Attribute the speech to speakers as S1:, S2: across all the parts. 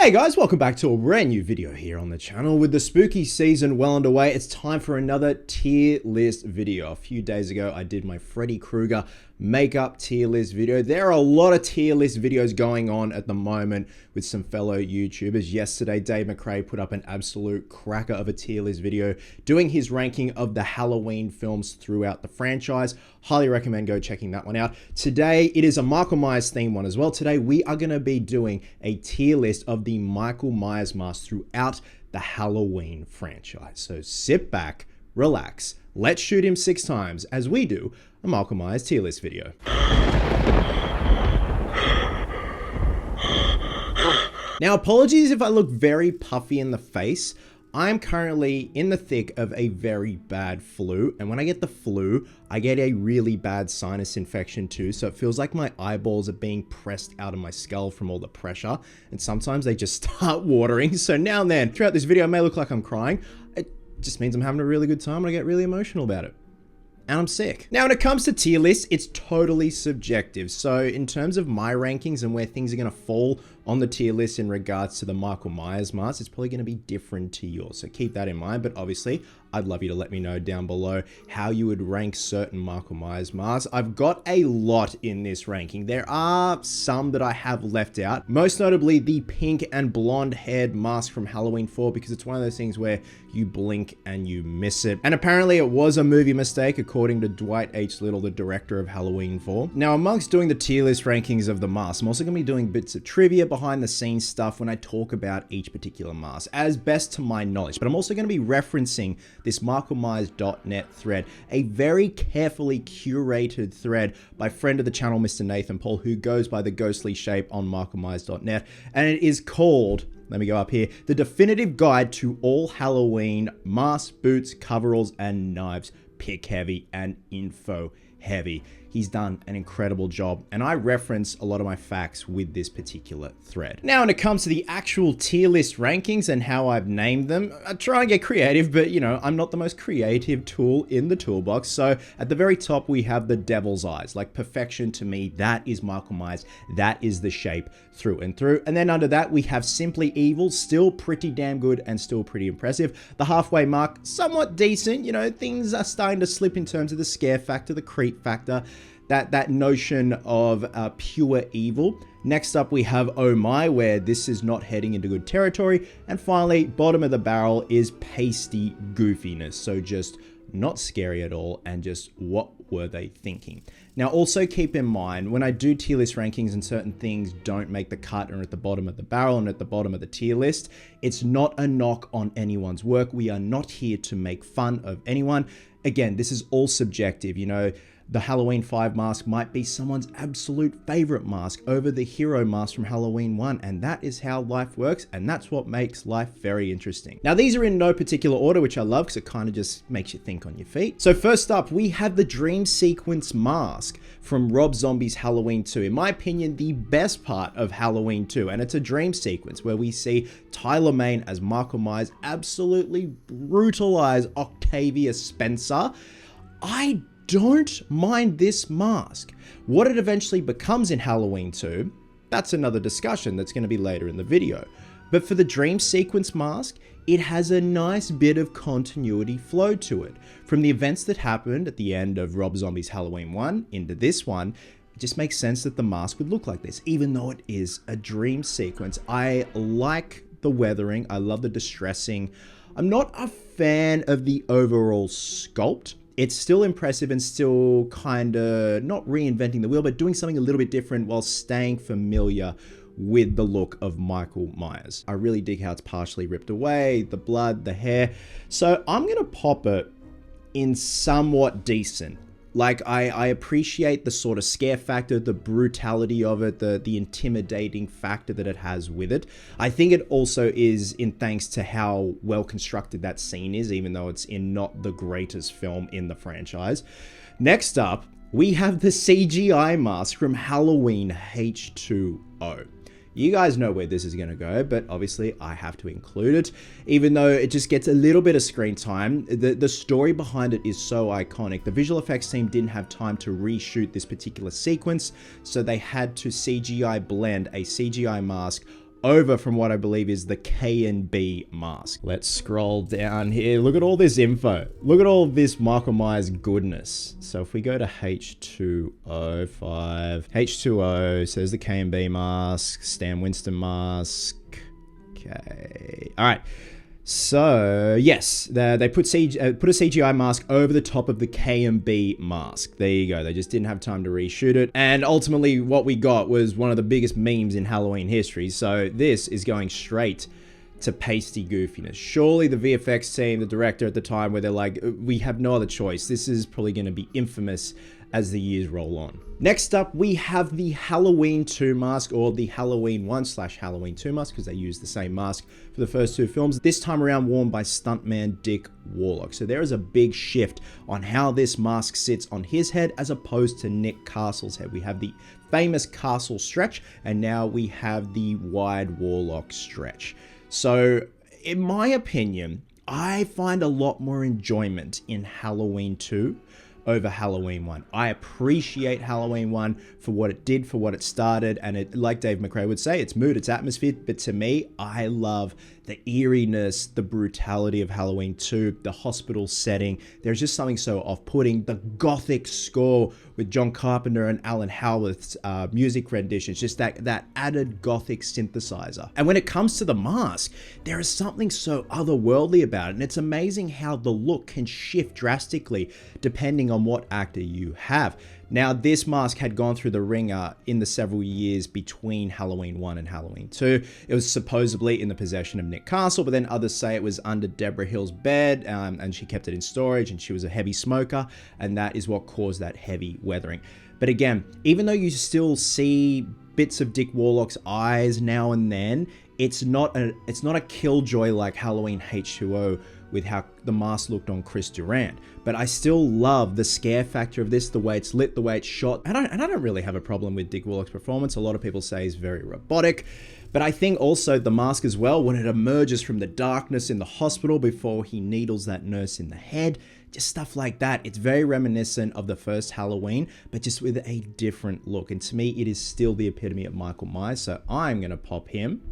S1: Hey guys, welcome back to a brand new video here on the channel. With the spooky season well underway, it's time for another tier list video. A few days ago, I did my Freddy Krueger makeup tier list video. There are a lot of tier list videos going on at the moment with some fellow YouTubers. Yesterday, Dave McRae put up an absolute cracker of a tier list video doing his ranking of the Halloween films throughout the franchise. Highly recommend go checking that one out. Today, it is a Michael Myers themed one as well. Today, we are going to be doing a tier list of the Michael Myers masks throughout the Halloween franchise. So sit back, relax, let's shoot him 6 times as we do a Michael Myers tier list video. Now, apologies if I look very puffy in the face. I'm currently in the thick of a very bad flu, and when I get the flu, I get a really bad sinus infection too, so it feels like my eyeballs are being pressed out of my skull from all the pressure, and sometimes they just start watering. So now and then, throughout this video, I may look like I'm crying. It just means I'm having a really good time and I get really emotional about it. And I'm sick. Now, when it comes to tier lists, it's totally subjective. So in terms of my rankings and where things are going to fall on the tier list in regards to the Michael Myers mask, it's probably going to be different to yours. So keep that in mind. But obviously, I'd love you to let me know down below how you would rank certain Michael Myers masks. I've got a lot in this ranking. There are some that I have left out. Most notably, the pink and blonde haired mask from Halloween 4, because it's one of those things where you blink and you miss it. And apparently it was a movie mistake, according to Dwight H. Little, the director of Halloween 4. Now, amongst doing the tier list rankings of the masks, I'm also going to be doing bits of trivia, behind the scenes stuff when I talk about each particular mask, as best to my knowledge. But I'm also going to be referencing this michaelmyers.net thread, a very carefully curated thread by friend of the channel, Mr. Nathan Paul, who goes by the ghostly shape on michaelmyers.net, and it is called, let me go up here, The Definitive Guide to All Halloween Masks, Boots, Coveralls, and Knives, Pick Heavy and Info Heavy. He's done an incredible job, and I reference a lot of my facts with this particular thread. Now, when it comes to the actual tier list rankings and how I've named them, I try and get creative, but you know, I'm not the most creative tool in the toolbox. So at the very top, we have the devil's eyes. Like perfection to me, that is Michael Myers. That is the shape through and through. And then under that, we have Simply Evil, still pretty damn good and still pretty impressive. The halfway mark, somewhat decent. You know, things are starting to slip in terms of the scare factor, the creep factor, that notion of pure evil. Next up, we have Oh My, where this is not heading into good territory. And finally, bottom of the barrel is pasty goofiness. So just not scary at all, and just what were they thinking? Now, also keep in mind, when I do tier list rankings and certain things don't make the cut and are at the bottom of the barrel and at the bottom of the tier list, it's not a knock on anyone's work. We are not here to make fun of anyone. Again, this is all subjective. You know, the Halloween 5 mask might be someone's absolute favorite mask over the hero mask from Halloween 1, and that is how life works, and that's what makes life very interesting. Now, these are in no particular order, which I love because it kind of just makes you think on your feet. So first up, we have the Dream Sequence mask from Rob Zombie's Halloween 2. In my opinion, the best part of Halloween 2, and it's a dream sequence where we see Tyler Mane as Michael Myers absolutely brutalize Octavia Spencer. I don't mind this mask. What it eventually becomes in Halloween 2, that's another discussion that's going to be later in the video. But for the dream sequence mask, it has a nice bit of continuity flow to it. From the events that happened at the end of Rob Zombie's Halloween 1 into this one, it just makes sense that the mask would look like this, even though it is a dream sequence. I like the weathering. I love the distressing. I'm not a fan of the overall sculpt. It's still impressive and still kind of not reinventing the wheel, but doing something a little bit different while staying familiar with the look of Michael Myers. I really dig how it's partially ripped away, the blood, the hair. So I'm going to pop it in somewhat decent. Like, I appreciate the sort of scare factor, the brutality of it, the intimidating factor that it has with it. I think it also is in thanks to how well constructed that scene is, even though it's in not the greatest film in the franchise. Next up, we have the CGI mask from Halloween H20. You guys know where this is going to go, but obviously I have to include it, even though it just gets a little bit of screen time. The story behind it is so iconic. The visual effects team didn't have time to reshoot this particular sequence, so they had to CGI blend a CGI mask over from what I believe is the K&B mask. Let's scroll down here. Look at all this info. Look at all this Michael Myers goodness. So if we go to H2O5, H2O says the K&B mask, Stan Winston mask. Okay. All right. So, yes, they put a CGI mask over the top of the K&B mask. There you go. They just didn't have time to reshoot it. And ultimately, what we got was one of the biggest memes in Halloween history. So, this is going straight to pasty goofiness. Surely the VFX team, the director at the time, where they're like, we have no other choice. This is probably going to be infamous as the years roll on. Next up, we have the Halloween 2 mask, or the Halloween 1/Halloween 2 mask, because they used the same mask for the first two films. This time around worn by stuntman Dick Warlock. So there is a big shift on how this mask sits on his head as opposed to Nick Castle's head. We have the famous Castle stretch, and now we have the wide Warlock stretch. So in my opinion, I find a lot more enjoyment in Halloween 2 over Halloween 1. I appreciate Halloween 1 for what it did, for what it started, and it, like Dave McRae would say, it's mood, it's atmosphere, but to me, I love the eeriness, the brutality of Halloween 2, the hospital setting. There's just something so off-putting. The gothic score with John Carpenter and Alan Howarth's music renditions, just that added gothic synthesizer. And when it comes to the mask, there is something so otherworldly about it, and it's amazing how the look can shift drastically depending on what actor you have. Now, this mask had gone through the ringer in the several years between Halloween 1 and Halloween 2. It was supposedly in the possession of Nick Castle, but then others say it was under Deborah Hill's bed, and she kept it in storage, and she was a heavy smoker, and that is what caused that heavy weathering. But again, even though you still see bits of Dick Warlock's eyes now and then, it's not a killjoy like Halloween H2O with how the mask looked on Chris Durant. But I still love the scare factor of this, the way it's lit, the way it's shot. And I don't really have a problem with Dick Warlock's performance. A lot of people say he's very robotic. But I think also the mask as well, when it emerges from the darkness in the hospital before he needles that nurse in the head, just stuff like that. It's very reminiscent of the first Halloween, but just with a different look. And to me, it is still the epitome of Michael Myers. So I'm going to pop him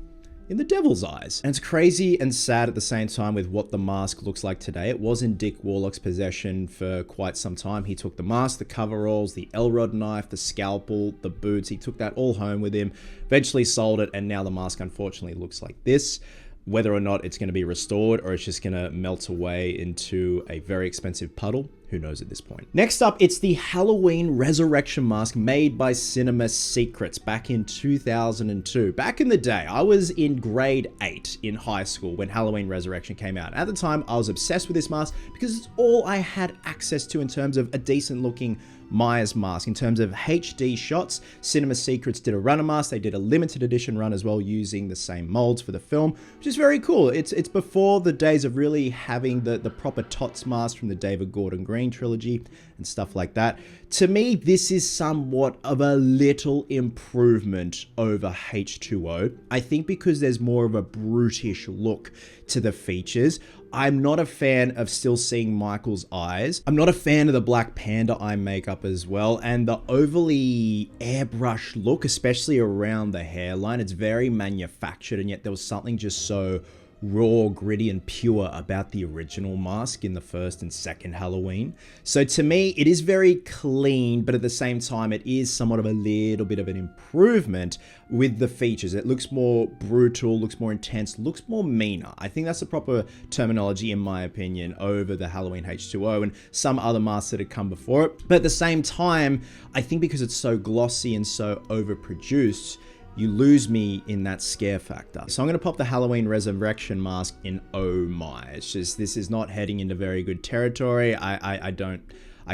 S1: in the devil's eyes. And it's crazy and sad at the same time with what the mask looks like today. It was in Dick Warlock's possession for quite some time. He took the mask, the coveralls, the Elrod knife, the scalpel, the boots. He took that all home with him, eventually sold it, and now the mask unfortunately looks like this. Whether or not it's going to be restored or it's just going to melt away into a very expensive puddle, who knows at this point. Next up, it's the Halloween Resurrection Mask made by Cinema Secrets back in 2002. Back in the day, I was in grade 8 in high school when Halloween Resurrection came out. At the time, I was obsessed with this mask because it's all I had access to in terms of a decent looking Myers mask. In terms of HD shots, Cinema Secrets did a runner mask. They did a limited edition run as well using the same molds for the film, which is very cool. It's before the days of really having the proper TOTS mask from the David Gordon Green trilogy and stuff like that. To me, this is somewhat of a little improvement over H2O. I think because there's more of a brutish look to the features. I'm not a fan of still seeing Michael's eyes. I'm not a fan of the Black Panda eye makeup as well. And the overly airbrushed look, especially around the hairline, it's very manufactured, and yet there was something just so raw, gritty, and pure about the original mask in the first and second Halloween. So to me, it is very clean, but at the same time, it is somewhat of a little bit of an improvement with the features. It looks more brutal, looks more intense, looks more meaner. I think that's the proper terminology, in my opinion, over the Halloween H2O and some other masks that had come before it. But at the same time, I think because it's so glossy and so overproduced, you lose me in that scare factor. So I'm going to pop the Halloween Resurrection Mask in oh my. It's just, this is not heading into very good territory. I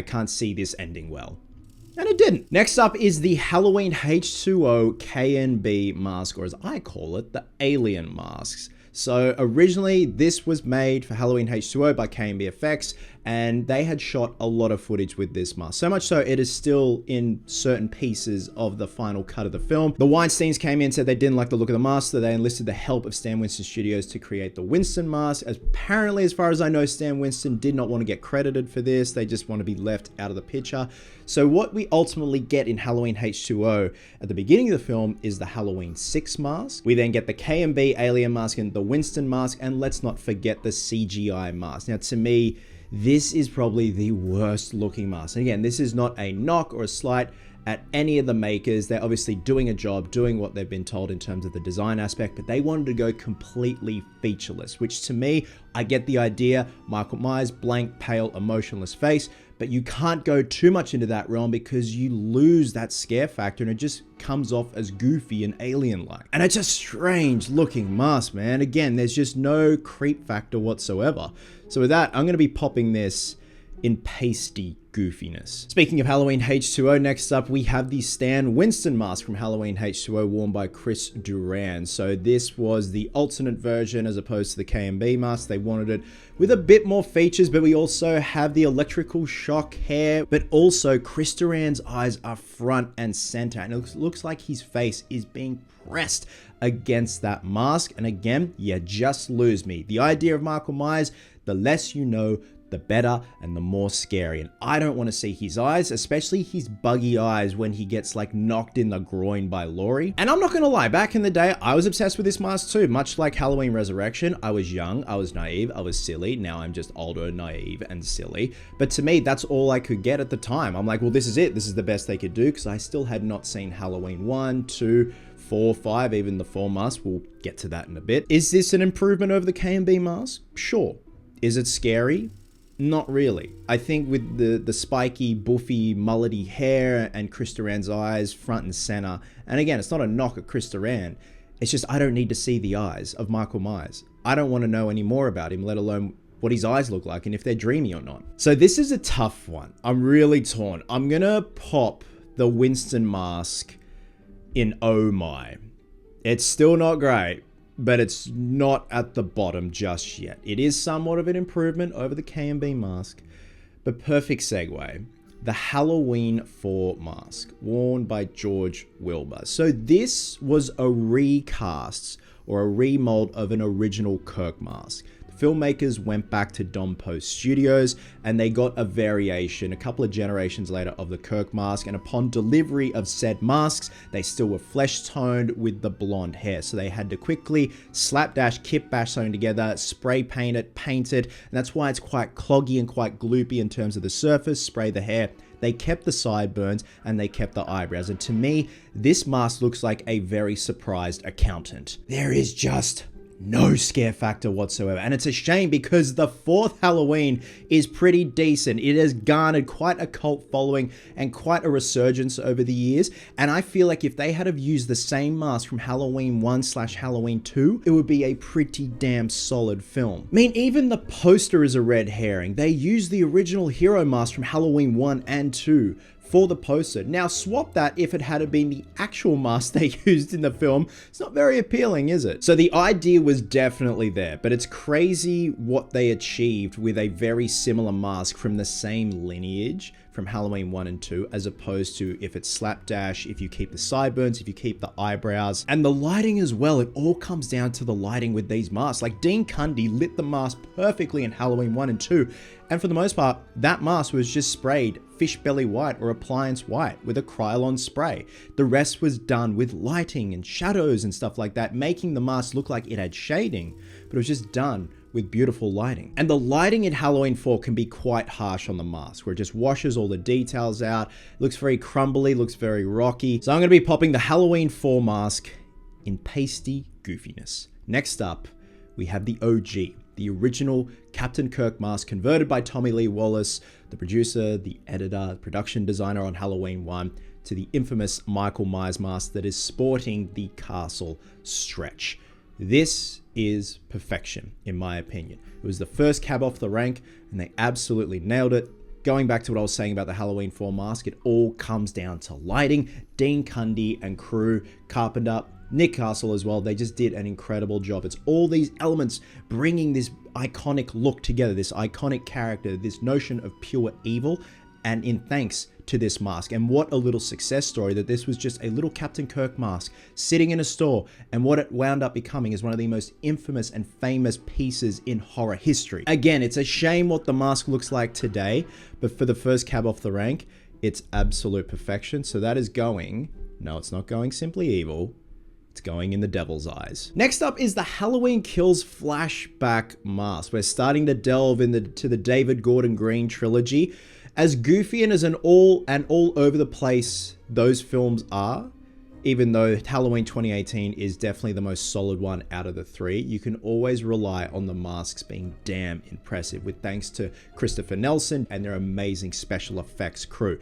S1: can't see this ending well. And it didn't. Next up is the Halloween H2O K&B mask, or as I call it, the Alien Masks. So originally, this was made for Halloween H2O by K&B Effects, and they had shot a lot of footage with this mask. So much so, it is still in certain pieces of the final cut of the film. The Weinsteins came in, said they didn't like the look of the mask, so they enlisted the help of Stan Winston Studios to create the Winston mask. Apparently, as far as I know, Stan Winston did not want to get credited for this. They just want to be left out of the picture. So what we ultimately get in Halloween H2O at the beginning of the film is the Halloween 6 mask. We then get the K&B Alien Mask and the Winston mask, and let's not forget the CGI mask. Now, to me, this is probably the worst looking mask. And again, this is not a knock or a slight at any of the makers. They're obviously doing a job, doing what they've been told in terms of the design aspect, but they wanted to go completely featureless, which to me, I get the idea. Michael Myers, blank, pale, emotionless face, but you can't go too much into that realm because you lose that scare factor and it just comes off as goofy and alien-like. And it's a strange looking mask, man. Again, there's just no creep factor whatsoever. So with that, I'm going to be popping this in pasty goofiness. Speaking of Halloween H2O, next up we have the Stan Winston mask from Halloween H2O worn by Chris Duran. So this was the alternate version as opposed to the K&B mask. They wanted it with a bit more features, but we also have the electrical shock hair, but also Chris Duran's eyes are front and center, and it looks like his face is being pressed against that mask. And again, you just lose me. The idea of Michael Myers, the less you know, the better and the more scary. And I don't want to see his eyes, especially his buggy eyes when he gets like knocked in the groin by Laurie. And I'm not going to lie, back in the day, I was obsessed with this mask too. Much like Halloween Resurrection, I was young, I was naive, I was silly. Now I'm just older, naive, and silly. But to me, that's all I could get at the time. I'm like, well, this is it. This is the best they could do, because I still had not seen Halloween 1, 2, 4, 5, even the 4 mask. We'll get to that in a bit. Is this an improvement over the K&B mask? Sure. Is it scary? Not really. I think with the spiky, buffy, mullety hair and Chris Duran's eyes front and center, and again, it's not a knock at Chris Duran, it's just I don't need to see the eyes of Michael Myers. I don't want to know any more about him, let alone what his eyes look like and if they're dreamy or not. So this is a tough one. I'm really torn. I'm gonna pop the Winston mask in oh my. It's still not great, but it's not at the bottom just yet. It is somewhat of an improvement over the K&B mask, but perfect segue. The Halloween 4 mask, worn by George Wilbur. So this was a recast or a remold of an original Kirk mask. Filmmakers went back to Don Post Studios and they got a variation a couple of generations later of the Kirk mask, and upon delivery of said masks, they still were flesh toned with the blonde hair. So they had to quickly slapdash, kit bash something together, spray paint it, paint it, and that's why it's quite cloggy and quite gloopy in terms of the surface. Spray the hair. They kept the sideburns and they kept the eyebrows. And to me, this mask looks like a very surprised accountant. There is just no scare factor whatsoever. And it's a shame because the 4th Halloween is pretty decent. It has garnered quite a cult following and quite a resurgence over the years. And I feel like if they had have used the same mask from Halloween 1/Halloween 2, it would be a pretty damn solid film. I mean, even the poster is a red herring. They used the original hero mask from Halloween 1 and 2 for the poster. Now swap that if it had been the actual mask they used in the film. It's not very appealing, is it? So the idea was definitely there, but it's crazy what they achieved with a very similar mask from the same lineage from Halloween 1 and 2, as opposed to if it's slapdash, if you keep the sideburns, if you keep the eyebrows, and the lighting as well. It all comes down to the lighting with these masks. Like Dean Cundy lit the mask perfectly in Halloween 1 and 2, and for the most part, that mask was just sprayed fish belly white or appliance white with a Krylon spray. The rest was done with lighting and shadows and stuff like that, making the mask look like it had shading, but it was just done with beautiful lighting. And the lighting in Halloween 4 can be quite harsh on the mask, where it just washes all the details out. It looks very crumbly, looks very rocky. So I'm gonna be popping the Halloween 4 mask in pasty goofiness. Next up, we have the OG, the original Captain Kirk mask, converted by Tommy Lee Wallace, the producer, the editor, the production designer on Halloween 1, to the infamous Michael Myers mask that is sporting the castle stretch. This is perfection, in my opinion. It was the first cab off the rank, and they absolutely nailed it. Going back to what I was saying about the Halloween 4 mask, it all comes down to lighting. Dean Cundy and crew, Carpenter, Nick Castle as well. They just did an incredible job. It's all these elements bringing this iconic look together, this iconic character, this notion of pure evil, and in thanks to this mask. And what a little success story that this was just a little Captain Kirk mask sitting in a store, and what it wound up becoming is one of the most infamous and famous pieces in horror history. Again, it's a shame what the mask looks like today, but for the first cab off the rank, it's absolute perfection. So that is going, no, it's not going Simply Evil, it's going in the devil's eyes. Next up is the Halloween Kills Flashback mask. We're starting to delve into the David Gordon Green trilogy. As goofy and as all over the place those films are, even though Halloween 2018 is definitely the most solid one out of the three, you can always rely on the masks being damn impressive, with thanks to Christopher Nelson and their amazing special effects crew.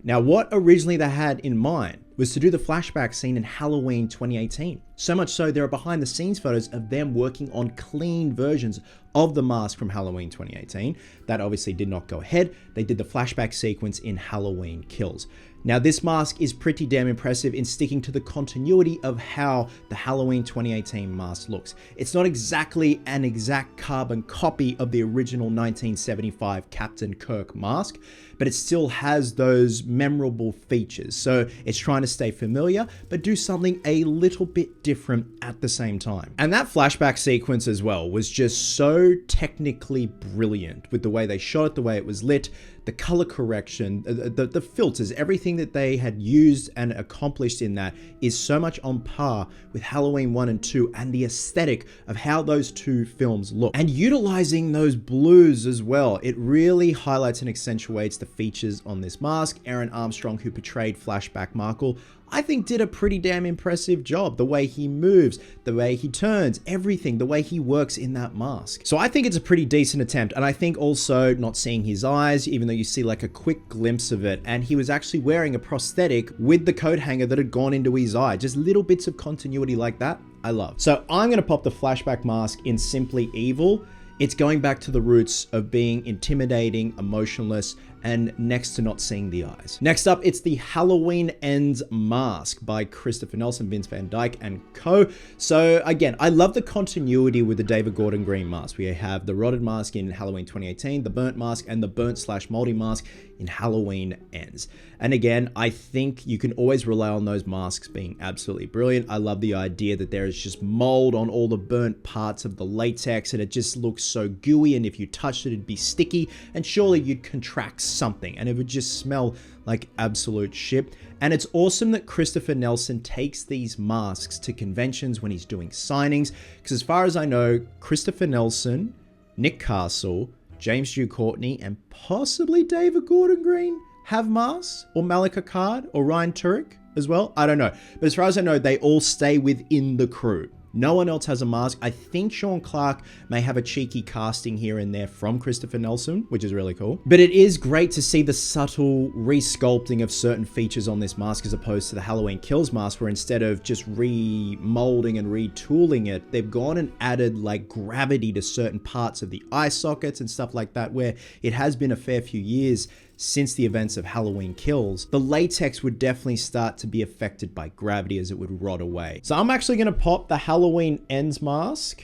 S1: Now, what originally they had in mind was to do the flashback scene in Halloween 2018. So much so, there are behind the scenes photos of them working on clean versions of the mask from Halloween 2018. That obviously did not go ahead. They did the flashback sequence in Halloween Kills. Now, this mask is pretty damn impressive in sticking to the continuity of how the Halloween 2018 mask looks. It's not exactly an exact carbon copy of the original 1975 Captain Kirk mask, but it still has those memorable features. So it's trying to stay familiar, but do something a little bit different at the same time. And that flashback sequence as well was just so technically brilliant, with the way they shot it, the way it was lit, the color correction, the filters, everything that they had used and accomplished in that is so much on par with Halloween 1 and 2 and the aesthetic of how those two films look. And utilizing those blues as well, it really highlights and accentuates the features on this mask. Aaron Armstrong, who portrayed Flashback Michael, I think did a pretty damn impressive job. The way he moves, the way he turns, everything, the way he works in that mask. So I think it's a pretty decent attempt. And I think also not seeing his eyes, even though you see like a quick glimpse of it, and he was actually wearing a prosthetic with the coat hanger that had gone into his eye. Just little bits of continuity like that, I love. So I'm gonna pop the flashback mask in Simply Evil. It's going back to the roots of being intimidating, emotionless, and next to not seeing the eyes. Next up, it's the Halloween Ends mask by Christopher Nelson, Vince Van Dyke, and co. So again, I love the continuity with the David Gordon Green mask. We have the rotted mask in Halloween 2018, the burnt mask, and the burnt/moldy mask in Halloween Ends. And again, I think you can always rely on those masks being absolutely brilliant. I love the idea that there is just mold on all the burnt parts of the latex, and it just looks so gooey, and if you touched it, it'd be sticky, and surely you'd contract something, and it would just smell like absolute shit. And it's awesome that Christopher Nelson takes these masks to conventions when he's doing signings, because as far as I know, Christopher Nelson, Nick Castle, James Dew Courtney, and possibly David Gordon Green have masks, or Malika Card, or Ryan Turek as well. I don't know. But as far as I know, they all stay within the crew. No one else has a mask. I think Sean Clark may have a cheeky casting here and there from Christopher Nelson, which is really cool. But it is great to see the subtle resculpting of certain features on this mask as opposed to the Halloween Kills mask, where instead of just remolding and retooling it, they've gone and added like gravity to certain parts of the eye sockets and stuff like that, where it has been a fair few years since the events of Halloween Kills. The latex would definitely start to be affected by gravity as it would rot away. So I'm actually going to pop the Halloween Ends mask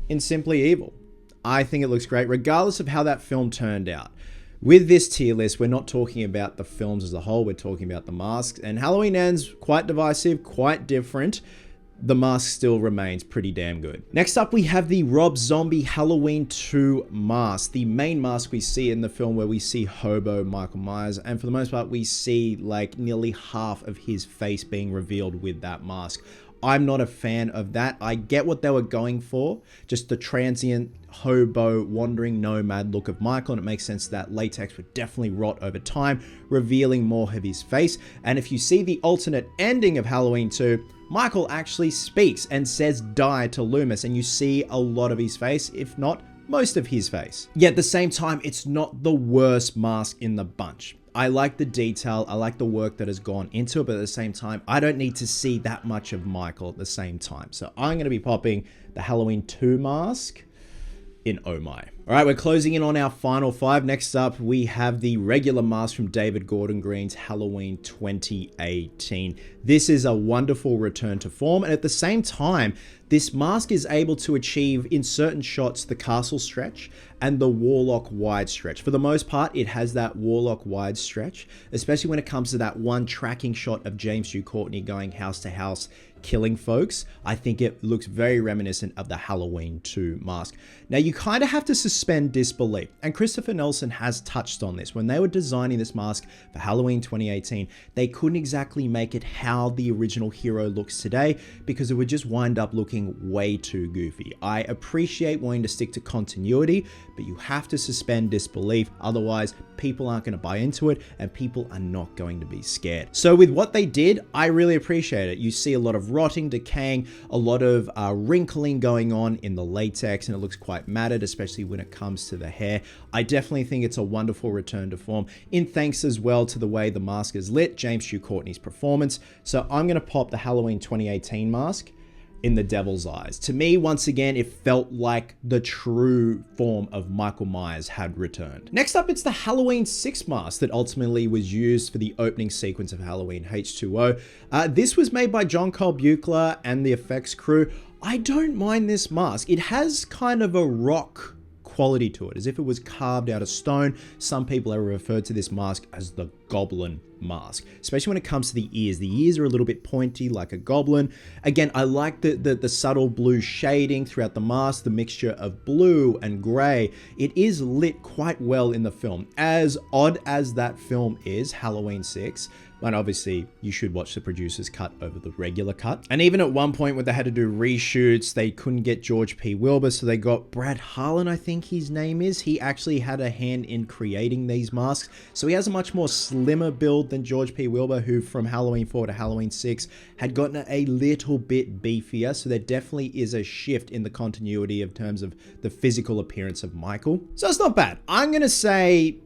S1: in Simply Evil. I think it looks great, regardless of how that film turned out. With this tier list, we're not talking about the films as a whole, we're talking about the masks. And Halloween Ends, quite divisive, quite different. The mask still remains pretty damn good. Next up, we have the Rob Zombie Halloween 2 mask, the main mask we see in the film, where we see Hobo Michael Myers, and for the most part, we see like nearly half of his face being revealed with that mask. I'm not a fan of that. I get what they were going for, just the transient hobo wandering nomad look of Michael, and it makes sense that latex would definitely rot over time, revealing more of his face. And if you see the alternate ending of Halloween 2, Michael actually speaks and says die to Loomis, and you see a lot of his face, if not most of his face. Yet at the same time, it's not the worst mask in the bunch. I like the detail, I like the work that has gone into it, but at the same time, I don't need to see that much of Michael at the same time. So I'm going to be popping the Halloween 2 mask in Oh My. All right, we're closing in on our final 5. Next up, we have the regular mask from David Gordon Green's Halloween 2018. This is a wonderful return to form, and at the same time, this mask is able to achieve, in certain shots, the castle stretch and the warlock wide stretch. For the most part, it has that warlock wide stretch, especially when it comes to that one tracking shot of James Hugh Courtney going house to house, killing folks. I think it looks very reminiscent of the Halloween 2 mask. Now, you kind of have to suspend disbelief, and Christopher Nelson has touched on this. When they were designing this mask for Halloween 2018, they couldn't exactly make it how the original hero looks today because it would just wind up looking way too goofy. I appreciate wanting to stick to continuity, but you have to suspend disbelief, otherwise people aren't going to buy into it and people are not going to be scared. So with what they did, I really appreciate it. You see a lot of rotting, decaying, a lot of wrinkling going on in the latex, and it looks quite matted, especially when it comes to the hair. I definitely think it's a wonderful return to form, in thanks as well to the way the mask is lit, James Hugh Courtney's performance. So I'm going to pop the Halloween 2018 mask in the devil's eyes. To me, once again, it felt like the true form of Michael Myers had returned. Next up, it's the Halloween 6 mask that ultimately was used for the opening sequence of Halloween H20. This was made by John Cole Buechler and the effects crew. I don't mind this mask. It has kind of a rock quality to it, as if it was carved out of stone. Some people have referred to this mask as the goblin mask, especially when it comes to the ears. The ears are a little bit pointy like a goblin. Again, I like the subtle blue shading throughout the mask, the mixture of blue and gray. It is lit quite well in the film. As odd as that film is, Halloween 6, and obviously you should watch the producer's cut over the regular cut. And even at one point when they had to do reshoots, they couldn't get George P. Wilbur, so they got Brad Harlan, I think his name is. He actually had a hand in creating these masks. So he has a much more slimmer build than George P. Wilbur, who from Halloween 4 to Halloween 6 had gotten a little bit beefier. So there definitely is a shift in the continuity of terms of the physical appearance of Michael. So it's not bad. I'm gonna say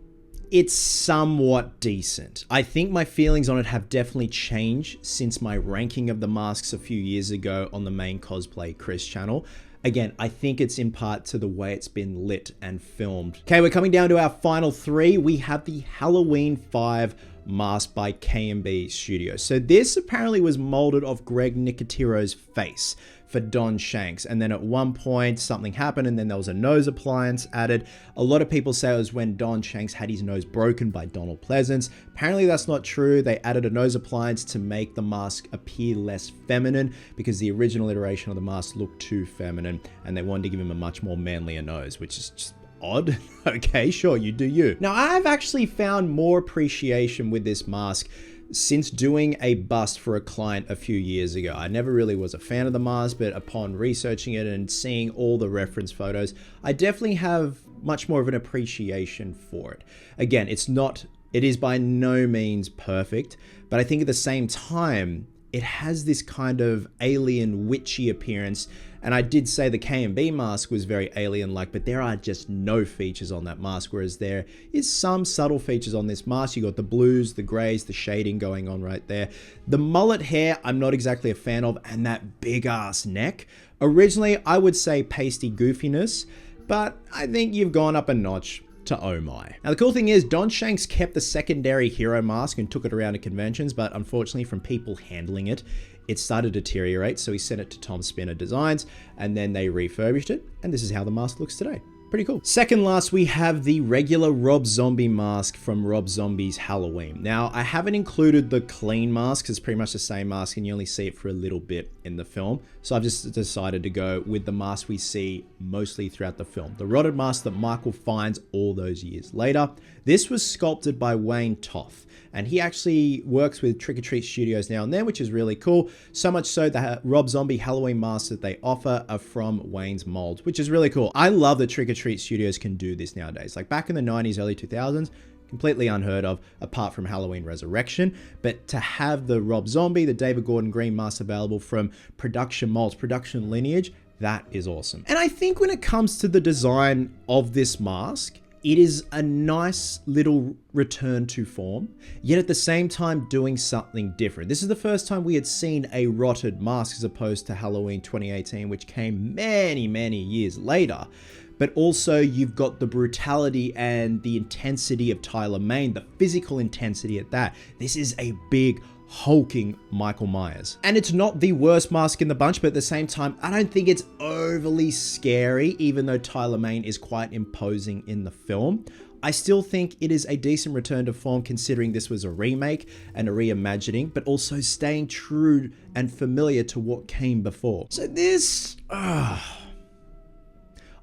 S1: it's somewhat decent. I think my feelings on it have definitely changed since my ranking of the masks a few years ago on the main Cosplay Chris channel. Again, I think it's in part to the way it's been lit and filmed. Okay, we're coming down to our final 3. We have the Halloween 5 mask by K&B Studios. So this apparently was molded off Greg Nicotiro's face for Don Shanks, and then at one point something happened and then there was a nose appliance added. A lot of people say it was when Don Shanks had his nose broken by Donald Pleasance. Apparently that's not true. They added a nose appliance to make the mask appear less feminine because the original iteration of the mask looked too feminine and they wanted to give him a much more manlier nose, which is just odd. Okay, sure, you do you. Now, I've actually found more appreciation with this mask since doing a bust for a client a few years ago. I never really was a fan of the mask, but upon researching it and seeing all the reference photos, I definitely have much more of an appreciation for it. Again, it is by no means perfect, but I think at the same time, it has this kind of alien witchy appearance. And I did say the K&B mask was very alien-like, but there are just no features on that mask, whereas there is some subtle features on this mask. You got the blues, the grays, the shading going on right there. The mullet hair, I'm not exactly a fan of, and that big-ass neck. Originally, I would say pasty goofiness, but I think you've gone up a notch to oh my. Now the cool thing is Don Shanks kept the secondary hero mask and took it around to conventions, but unfortunately from people handling it, it started to deteriorate, so he sent it to Tom Spinner Designs and then they refurbished it, and this is how the mask looks today. Pretty cool. Second last, we have the regular Rob Zombie mask from Rob Zombie's Halloween. Now, I haven't included the clean mask, it's pretty much the same mask and you only see it for a little bit in the film. So I've just decided to go with the mask we see mostly throughout the film. The rotted mask that Michael finds all those years later. This was sculpted by Wayne Toth, and he actually works with Trick or Treat Studios now and then, which is really cool. So much so that Rob Zombie Halloween masks that they offer are from Wayne's mold, which is really cool. I love that Trick or Treat Studios can do this nowadays. Like back in the 90s, early 2000s, completely unheard of apart from Halloween Resurrection. But to have the Rob Zombie, the David Gordon Green masks available from production molds, production lineage, that is awesome. And I think when it comes to the design of this mask, it is a nice little return to form, yet at the same time doing something different. This is the first time we had seen a rotted mask as opposed to Halloween 2018, which came many, many years later. but also you've got the brutality and the intensity of Tyler Mane, the physical intensity at that. This is a big, hulking Michael Myers. And it's not the worst mask in the bunch, but at the same time, I don't think it's overly scary, even though Tyler Mane is quite imposing in the film. I still think it is a decent return to form considering this was a remake and a reimagining, but also staying true and familiar to what came before. So this, I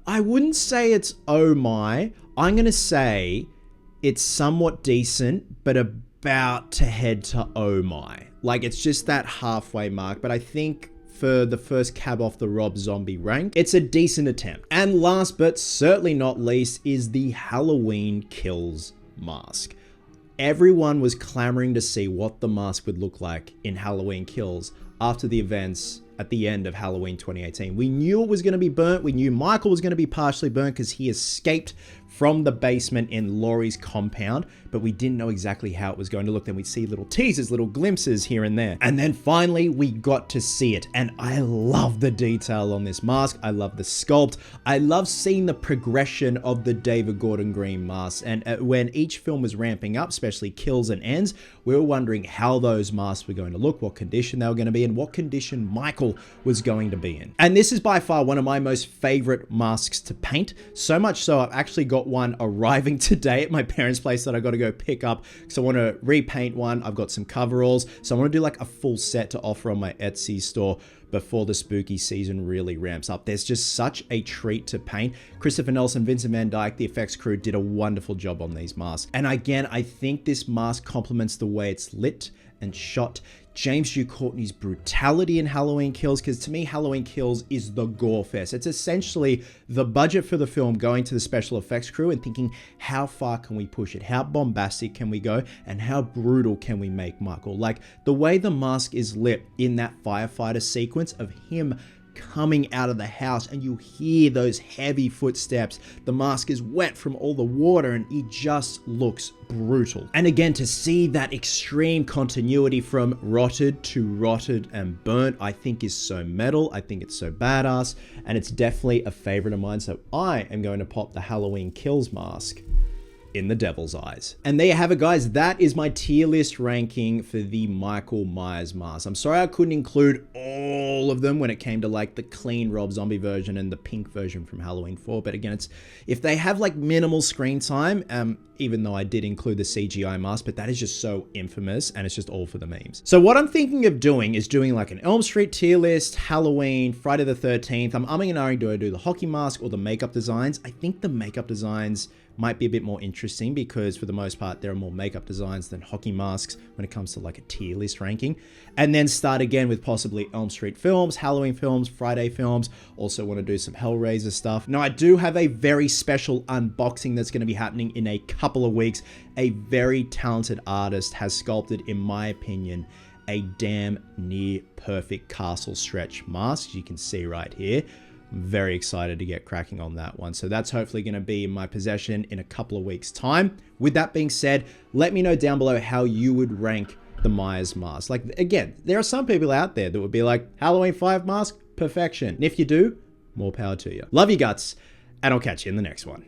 S1: wouldn't say it's oh my. I'm going to say it's somewhat decent, but about to head to oh my. Like, it's just that halfway mark, but I think for the first cab off the Rob Zombie rank, it's a decent attempt. And last but certainly not least is the Halloween Kills mask. Everyone was clamoring to see what the mask would look like in Halloween Kills after the events at the end of Halloween 2018. We knew it was going to be burnt. We knew Michael was going to be partially burnt because he escaped from the basement in Laurie's compound, but we didn't know exactly how it was going to look. Then we'd see little teasers, little glimpses here and there. And then finally, we got to see it. And I love the detail on this mask. I love the sculpt. I love seeing the progression of the David Gordon Green mask. And when each film was ramping up, especially Kills and Ends, we were wondering how those masks were going to look, what condition they were going to be in, what condition Michael was going to be in. And this is by far one of my most favorite masks to paint. So much so I've actually got one arriving today at my parents' place that I got to go pick up because I want to repaint one. I've got some coveralls, so I want to do like a full set to offer on my Etsy store before the spooky season really ramps up. There's just such a treat to paint. Christopher Nelson, Vincent Van Dyke, the effects crew did a wonderful job on these masks. And again, I think this mask complements the way it's lit and shot. James Hugh Courtney's brutality in Halloween Kills, because to me, Halloween Kills is the gore fest. It's essentially the budget for the film going to the special effects crew and thinking, how far can we push it? How bombastic can we go? And how brutal can we make Michael? Like, the way the mask is lit in that firefighter sequence of him coming out of the house and you hear those heavy footsteps. The mask is wet from all the water and it just looks brutal. And again, to see that extreme continuity from rotted to rotted and burnt, I think is so metal. I think it's so badass, and it's definitely a favorite of mine. So I am going to pop the Halloween Kills mask in the devil's eyes. And there you have it, guys. That is my tier list ranking for the Michael Myers mask. I'm sorry I couldn't include all of them when it came to like the clean Rob Zombie version and the pink version from Halloween 4. But again, it's if they have like minimal screen time, even though I did include the CGI mask, but that is just so infamous and it's just all for the memes. So what I'm thinking of doing is doing like an Elm Street tier list, Halloween, Friday the 13th. I'm umming and ahhing, do I do the hockey mask or the makeup designs? I think the makeup designs might be a bit more interesting because for the most part, there are more makeup designs than hockey masks when it comes to like a tier list ranking. And then start again with possibly Elm Street films, Halloween films, Friday films. Also want to do some Hellraiser stuff. Now I do have a very special unboxing that's going to be happening in a couple of weeks. A very talented artist has sculpted, in my opinion, a damn near perfect castle stretch mask. You can see right here. Very excited to get cracking on that one. So that's hopefully going to be in my possession in a couple of weeks' time. With that being said, let me know down below how you would rank the Myers mask. Like, again, there are some people out there that would be like, Halloween 5 mask, perfection. And if you do, more power to you. Love you guts, and I'll catch you in the next one.